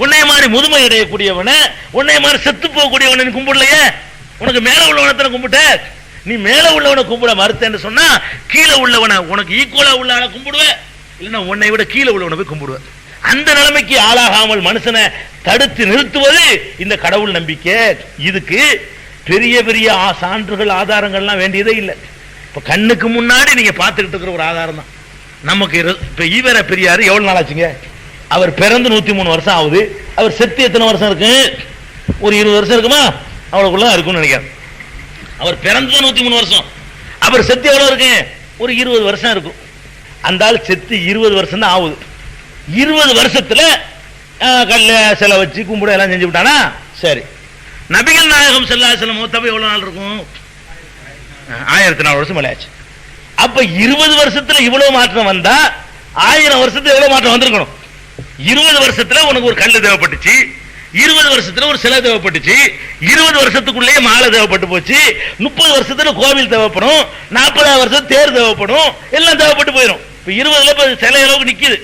உன்னைய மாதிரி முதுமை அடையக்கூடியவன, உன்னைய மாதிரி செத்து போகக்கூடியவன நீ கும்பிடலையே. உனக்கு மேல உள்ளவனத்தை கும்பிட்ட. நீ மேல உள்ளவனை கும்பிட மறுத்தேன்னு சொன்னா கீழே உள்ளவனை உனக்கு ஈக்குவலா உள்ள ஆளை கும்பிடுவ, இல்லைன்னா உன்னை விட கீழே உள்ளவனை போய் கும்பிடுவ. அந்த நிலைமைக்கு ஆளாகாமல் மனுஷனை தடுத்து நிறுத்துவது இந்த கடவுள் நம்பிக்கை. இதுக்கு பெரிய பெரிய சான்றுகள் ஆதாரங்கள்லாம் வேண்டியதே இல்லை. இப்ப கண்ணுக்கு முன்னாடி நீங்க பார்த்துக்கிட்டு இருக்கிற ஒரு ஆதாரம் தான் நமக்கு. இப்ப ஈவர பெரியார் எவ்வளவு நாள் ஆச்சுங்க? அவர் பிறந்து 103 வருஷம் ஆகுது. அவர் செத்து எத்தனை வருஷம் இருக்கு? ஒரு 20 வருஷம் இருக்குமா? அவ்வளவுக்குள்ளதான் இருக்கும்னு நினைக்கிறேன். அவர் பிறந்து 103 வருஷம், அவர் செத்து எவ்வளவு இருக்கு? ஒரு 20 வருஷம் இருக்கும். அந்த ஆள் செத்து 20 வருஷம் தான் ஆகுது. 20 வருஷத்துல கல்ல சிலை வச்சு கும்பிட எல்லாம் செஞ்சு விட்டானா சரி. நபிகள் நாயகம் ஸல்லல்லாஹு அலைஹி வஸல்லம் மௌத்தா எவ்வளவு நாள் இருக்கும்? 1004 வருஷம் மேலாச்சு. அப்ப 20 வருஷத்துல இவ்வளவு மாற்றம் வந்தா 1000 வருஷத்துல எவ்வளவு மாற்றம் வந்திருக்கணும்? 20 வருஷத்துல உனக்கு ஒரு கல்லு தேவைப்பட்டுச்சு, 20 வருஷத்துல ஒரு சிலை தேவைப்பட்டுச்சு, 20 வருஷத்துக்குள்ளேயே மாலை தேவைப்பட்டு போச்சு, 30 வருஷத்துல கோவில் தேவைப்படும், 40 வருஷம் தேர் தேவைப்படும், எல்லாம் தேவைப்பட்டு போயிடும். இப்ப 20ல சிலை அளவுக்கு நிக்குது,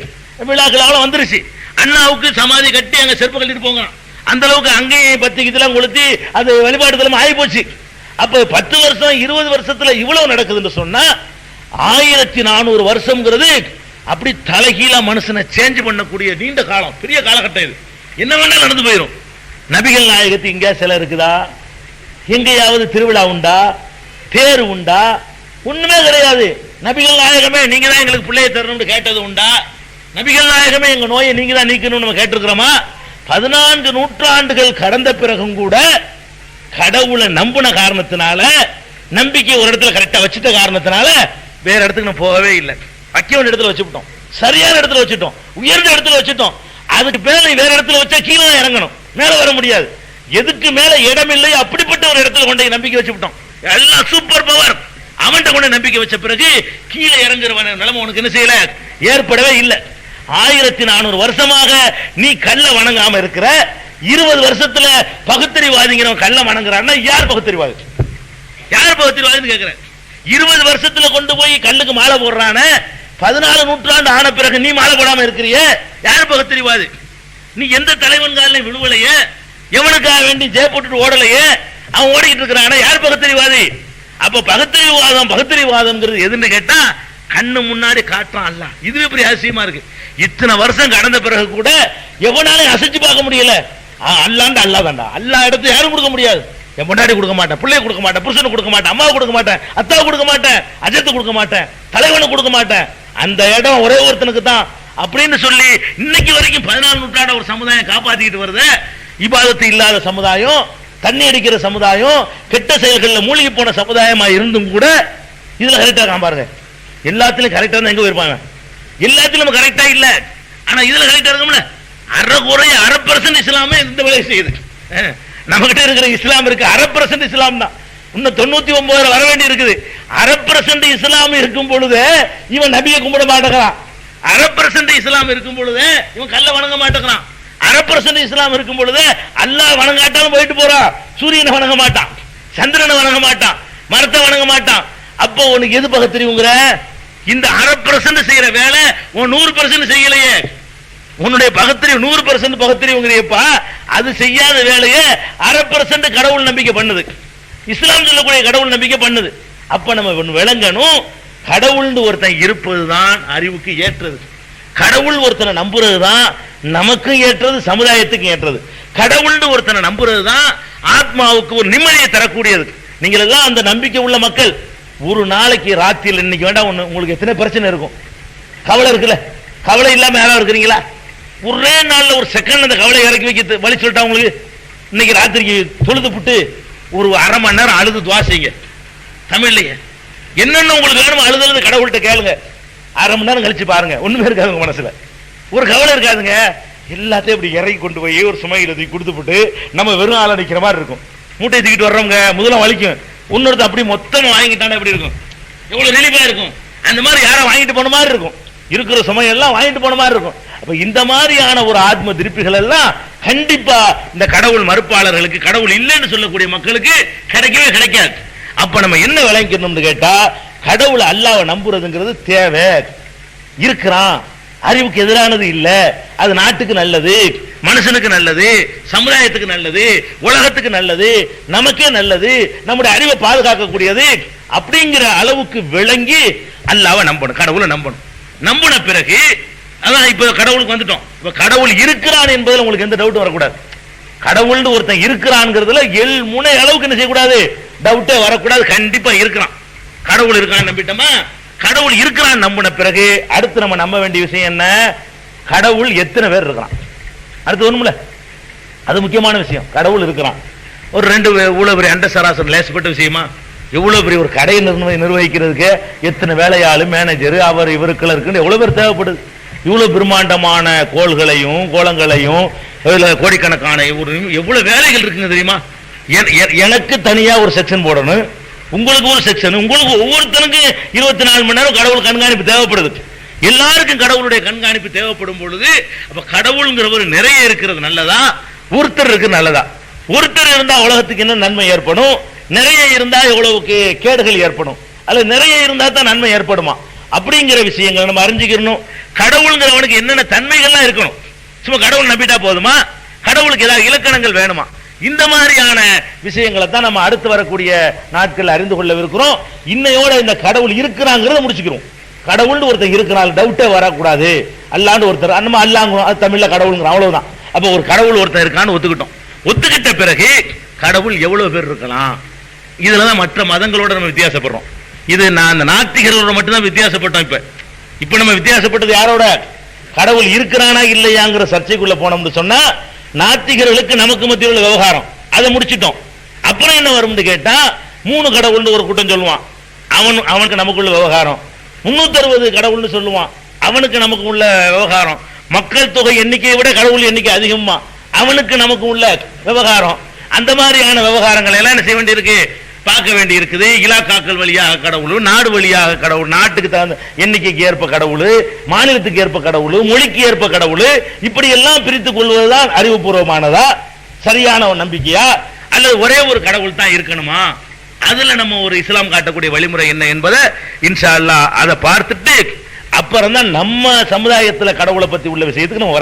விழாக்கள் வந்துருச்சு. அண்ணாவுக்கு சமாதி கட்டி அங்க செருப்பு கட்டிட்டு போங்க, அந்த அளவுக்கு அங்கேயும் 10 இதெல்லாம் கொளுத்தி அது வழிபாடு தலமா ஆகி போச்சு. அப்ப 10 வருஷம் 20 வருஷத்துல இவ்வளவு நடக்குதுன்னு சொன்னா 1400 வருஷம்ங்கிறது அப்படி தலைகீழா மனுஷனை சேஞ்ச் பண்ணக்கூடிய நீண்ட காலம், பெரிய காலகட்டம். இது என்ன வேணாலும் நடந்து போயிடும். நபிகள் நாயகத்துக்கு எங்க சிலை இருக்குதா? எங்கேயாவது திருவிழா உண்டா? தேர் உண்டா? ஒண்ணுமே கிடையாது. நபிகள் நாயகமே நீங்க தான் எங்களுக்கு பிள்ளையை தரணும்னு கேட்டது உண்டா? நபிகள் நாயகமே எங்க நோயை நீங்க தான் நீக்கணும்னு நம்ம கேட்டிருக்கிறோமா? 14 நூற்றாண்டுகள் கடந்த பிறகும் கூட கடவுளை நம்பின காரணத்தினால, நம்பிக்கை ஒரு இடத்துல கரெக்டா வச்சுட்ட காரணத்தினால வேற இடத்துக்கு நம்ம போகவே இல்லை. வைக்க வேண்டிய இடத்துல வச்சுட்டோம், சரியான இடத்துல வச்சுட்டோம், உயர்ந்த இடத்துல வச்சுட்டோம். அதுக்கு மேல வேற இடத்துல வச்சா கீழே இறங்கணும், மேல வர முடியாது. எதுக்கு மேல இடம் இல்லை அப்படிப்பட்ட ஒரு இடத்துல கொண்டு நம்பிக்கை வச்சுட்டோம். எல்லாம் சூப்பர் பவர். அவன்கிட்ட கொண்டு நம்பிக்கை வச்ச பிறகு கீழே இறங்குறவன நிலைமை உனக்கு என்ன செய்யல, ஏற்படவே இல்லை. 1400 வருஷமாக நீ கல்ல வணங்காம இருக்கிற, 20 வருஷத்துல பகுத்தறிவாதிங்கிறவன் கல்ல வணங்குறான்னா யார் பகுத்தறிவாதி? யார் பகுத்தறிவாதின்னு கேட்கிறேன். 20 வருஷத்துல கொண்டு போய் கல்லுக்கு மாலை போடுறான, 14 நூற்றாண்டு ஆன பிறகு நீ மாலை போடாம இருக்கிறிய, யார் பகுத்தறிவாதி? நீ எந்த தலைவன் காலில் விழுவலையே, எவனுக்காக வேண்டி ஜெய போட்டுட்டு ஓடலையே, அவன் ஓடிக்கிட்டு இருக்கிறான, யார் பகுத்தறிவாதி? அப்ப பகுத்தறிவாதம் எதுன்னு கேட்டா கண்ணு முன்னாடி காட்டுறான் அல்ல. இதுவே பெரிய அதிசயமா இருக்கு. இத்தனை வருஷம் கடந்த பிறகு கூட எவனாலும் அசைச்சு பார்க்க முடியல. அல்லாண்டு அல்லா தாண்டா, அல்லா இடத்து யாரும் கொடுக்க முடியாது. என் முன்னாடி கொடுக்க மாட்டேன், பிள்ளைய கொடுக்க மாட்டேன், புருஷனுக்கு கொடுக்க மாட்டேன், அம்மாவை கொடுக்க மாட்டேன், அத்தாவை கொடுக்க மாட்டேன், அஜத்தை கொடுக்க மாட்டேன், தலைவனுக்கு கொடுக்க மாட்டேன். அந்த இடம் ஒரே ஒருத்தனுக்கு தான். அப்படின்னு சொல்லி இன்னைக்கு வரைக்கும் 14 நூற்றாண்டு ஒரு சமுதாயம் காப்பாத்திக்கிட்டு வருது. இபாதத்து இல்லாத சமுதாயம், தண்ணி அடிக்கிற சமுதாயம், கெட்ட செயல்களில் மூழ்கி போன சமுதாயமா இருந்தும் கூட இதுல கரெக்டா பாருங்க. எல்லாத்திலும் கரெக்டா தான் எங்க போயிருப்பாங்க, எல்லாத்திலும் கரெக்டா இல்ல, ஆனா இதுல கரெக்டா இருக்கும்ல. அரைக்குறைய 1/2% இஸ்லாமே இந்த வேலையை செய்யுது. நம்ம கிட்ட இருக்கிற இஸ்லாம் இருக்கு 1/2% இஸ்லாம் தான். இன்னும் 99 வர வேண்டி இருக்குது. 1/2% இஸ்லாம் இருக்கும் பொழுது இவன் நபியை கும்பிட மாட்டேங்கிறான். 1/2% இஸ்லாம் இருக்கும் பொழுது இவன் கல்ல வணங்க மாட்டேங்கிறான். 1/2% இஸ்லாம் இருக்கும் பொழுது அல்லாஹ் வணங்காட்டாலும் போயிட்டு போறான். சூரியனை வணங்க மாட்டான், சந்திரனை வணங்க மாட்டான், மரத்தை வணங்க மாட்டான். அப்போ உனக்கு எது பகத்தறிவுங்கிற? இந்த 1/2% செய்யற வேலை உன் 100% செய்யலையே. உன்னுடைய பகத்தறிவு 100% பகத்தறிவுங்கிறியப்பா, அது செய்யாத வேலையை 1/2% கடவுள் நம்பிக்கை பண்ணுது. இஸ்லாம் சொல்லக்கூடிய கடவுள் நம்பிக்கை பண்ணுது. அப்ப நம்ம விளங்கணும், கடவுள் ஒருத்தன் இருப்பதுதான் அறிவுக்கு ஏற்றது. கடவுள் ஒருத்தனை நம்புறதுதான் நமக்கு ஏற்றது, சமுதாயத்துக்கு ஏற்றது. கடவுள் ஒருத்தனை நம்புறதுதான் ஆத்மாவுக்கு ஒரு நிம்மதியை தரக்கூடியது. நீங்கள் எல்லாம் அந்த நம்பிக்கை உள்ள மக்கள். ஒரு நாளைக்கு ராத்திரியில் இன்னைக்கு வேண்டாம் ஒண்ணு, உங்களுக்கு எத்தனை பிரச்சனை இருக்கும், கவலை இருக்குல்ல? கவலை இல்லாம யாராவது இருக்கிறீங்களா? ஒரே நாள்ல ஒரு செகண்ட் அந்த கவலை இறக்கி வைக்க வழி சொல்லிட்டா உங்களுக்கு. இன்னைக்கு ராத்திரிக்கு தொழுது புட்டு ஒரு 1/2 மணி நேரம் அழுது துவா செய்யுங்க. தமிழ்லையே என்னென்ன உங்களுக்கு வேணுமோ அழுதுறது கடவுள்கிட்ட கேளுங்க. 1/2 மணி நேரம் கழிச்சு பாருங்க, ஒண்ணுமே இருக்காது உங்க மனசுல, ஒரு கவலை இருக்காதுங்க. எல்லாத்தையும் இப்படி இறக்கி கொண்டு போய் ஒரு சுமையில தூக்கி கொடுத்து போட்டு நம்ம வெறும் ஆள நிக்கிற மாதிரி இருக்கும். மூட்டையை தூக்கிட்டு வர்றவங்க முதல்ல வலிக்கும், இன்னொருத்த அப்படி மொத்தமா வாங்கிட்டானே எப்படி இருக்கும், எவ்வளவு ரிலீஃபா இருக்கும். அந்த மாதிரி யாரும் வாங்கிட்டு போன மாதிரி இருக்கும், இருக்கிற சுமையெல்லாம் வாங்கிட்டு போன மாதிரி இருக்கும். அப்ப இந்த மாதிரியான ஒரு ஆத்ம திருப்திகள் எல்லாம் கண்டிப்பா இந்த கடவுள் மறுப்பாளர்களுக்கு, கடவுள் இல்லைன்னு சொல்லக்கூடிய மக்களுக்கு கிடைக்கவே கிடைக்காது. அப்ப நம்ம என்ன விளங்கிக்கணும்னு கேட்டா, கடவுள் அல்லாஹ்வை நம்புறதுங்கிறது தேவை. இருக்கிறான், அறிவுக்கு எதிரானது இல்ல, அது நாட்டுக்கு நல்லது, மனுஷனுக்கு நல்லது, சமுதாயத்துக்கு நல்லது, உலகத்துக்கு நல்லது, நமக்கே நல்லது, நம்முடைய அறிவை பாதுகாக்கக்கூடியது. அப்படிங்கிற அளவுக்கு விளங்கி அல்லாஹ்வை நம்பணும், கடவுளை நம்பணும். நம்பின பிறகு அதான் இப்ப கடவுளுக்கு வந்துட்டோம். இப்ப கடவுள் இருக்கிறான் என்பதில் உங்களுக்கு எந்த டவுட்டும் வரக்கூடாது. கடவுள் ஒருத்தன் இருக்கிறான்ங்கிறதுல முனை அளவுக்கு என்ன செய்யக்கூடாது, டவுட்டே வரக்கூடாது. கண்டிப்பா இருக்கிறான், கடவுள் இருக்கான்னு நம்பிட்டோமா, கடவுள் இருக்கிறான் நம்பின பிறகு அடுத்து நம்ம நம்ப வேண்டிய விஷயம் என்ன, கடவுள் எத்தனை பேர் இருக்கிறான். அடுத்து ஒண்ணுமில்ல, அது முக்கியமான விஷயம். கடவுள் இருக்கிறான். ஒரு 2 இவ்வளவு பெரிய அண்ட சராசரி லேசப்பட்ட விஷயமா? எவ்வளவு பெரிய ஒரு கடையை நிர்வகிக்கிறதுக்கு எத்தனை வேலையாளு, மேனேஜர், அவர் இவருக்குள்ள இருக்குன்னு எவ்வளவு பேர் தேவைப்படுது. இவ்வளவு பிரம்மாண்டமான கோள்களையும் கோலங்களையும் கோடிக்கணக்கான எவ்வளவு வேலைகள் இருக்குங்க தெரியுமா? எனக்கு தனியா ஒரு செக்ஷன் போடணும், உங்களுக்கு ஒரு செக்ஷன், உங்களுக்கு ஒவ்வொருத்தனுக்கு 24 மணி நேரம் கடவுள் கண்காணிப்பு தேவைப்படுது. எல்லாருக்கும் கடவுளுடைய கண்காணிப்பு தேவைப்படும் பொழுது அப்ப கடவுள்ங்கிறவர் நிறைய இருக்கிறது நல்லதா, ஒருத்தர் இருக்கு நல்லதா? ஒருத்தர் இருந்தா உலகத்துக்கு என்ன நன்மை ஏற்படும், நிறைய இருந்தா எவ்வளவுக்கு கேடுகள் ஏற்படும், அல்ல நிறைய இருந்தா தான் நன்மை ஏற்படுமா? அப்படிங்கிற விஷயங்கள் நம்ம அறிஞ்சுக்கணும். கடவுள்ங்கிறவனுக்கு என்னென்ன தன்மைகள்லாம் இருக்கணும். சும்மா கடவுள் நம்பிட்டா போதுமா? கடவுளுக்கு ஏதாவது இலக்கணங்கள் வேணுமா? இந்த மாதிரியான விஷயங்களை தான் நம்ம அடுத்து வரக்கூடிய நாட்கள் அறிந்து கொள்ளவிருக்கிறோம். இன்னையோட இந்த கடவுள் இருக்கிறாங்கிறத முடிச்சுக்கிறோம். கடவுள் ஒருத்தர் இருக்கிறாள், டவுட்டே வரக்கூடாது. அல்லாண்டு ஒருத்தர், நம்ம அல்லாங்கிறோம், அது தமிழ்ல கடவுளுங்கிறோம், அவ்வளவுதான். அப்ப ஒரு கடவுள் ஒருத்தர் இருக்கான்னு ஒத்துக்கிட்டோம். ஒத்துக்கிட்ட பிறகு கடவுள் எவ்வளவு பேர் இருக்கலாம், இதுலதான் மற்ற மதங்களோட நம்ம வித்தியாசப்படுறோம். இது நான் அந்த நாத்திகர்களோட மட்டும்தான் வித்தியாசப்பட்டோம். இப்ப நம்ம வித்தியாசப்பட்டது யாரோட? கடவுள் இருக்கிறானா இல்லையாங்கிற சர்ச்சைக்குள்ள போனோம்னு சொன்னா நாத்திகர்களுக்கு நமக்கு மத்தியில் உள்ள விவகாரம் அதை முடிச்சிட்டோம். அப்புறம் என்ன வரும்னு கேட்டா 3 கடவுள்னு ஒரு கூட்டம் சொல்லுவான், அவனுக்கு நமக்குள்ள விவகாரம். 360 கடவுள்னு சொல்லுவான், அவனுக்கு நமக்கு உள்ள விவகாரம். மக்கள் தொகை எண்ணிக்கையை விட கடவுள் எண்ணிக்கை அதிகமா, அவனுக்கு நமக்கு உள்ள விவகாரம். அந்த மாதிரியான விவகாரங்கள் எல்லாம் என்ன செய்ய வேண்டியிருக்கு, பார்க்க வேண்டி இருக்குது. இலாக்காக்கள் வழியாக கடவுள், நாடு வழியாக கடவுள், நாட்டுக்கு தகுந்த எண்ணிக்கைக்கு ஏற்ப கடவுள், மாநிலத்துக்கு ஏற்ப கடவுள், மொழிக்கு ஏற்ப கடவுள், இப்படி எல்லாம் பிரித்துக் கொள்வதுதான் அறிவுபூர்வமானதா, சரியான நம்பிக்கையா, அல்லது ஒரே ஒரு கடவுள் தான் இருக்கணுமா? அதுல நம்ம ஒரு இஸ்லாம் காட்டக்கூடிய வழிமுறை என்ன என்பதை இன்ஷா அல்லாஹ் அதை பார்த்துட்டு அப்புறம் தான் நம்ம சமுதாயத்தில் கடவுளை பத்தி உள்ள விஷயத்துக்கு நம்ம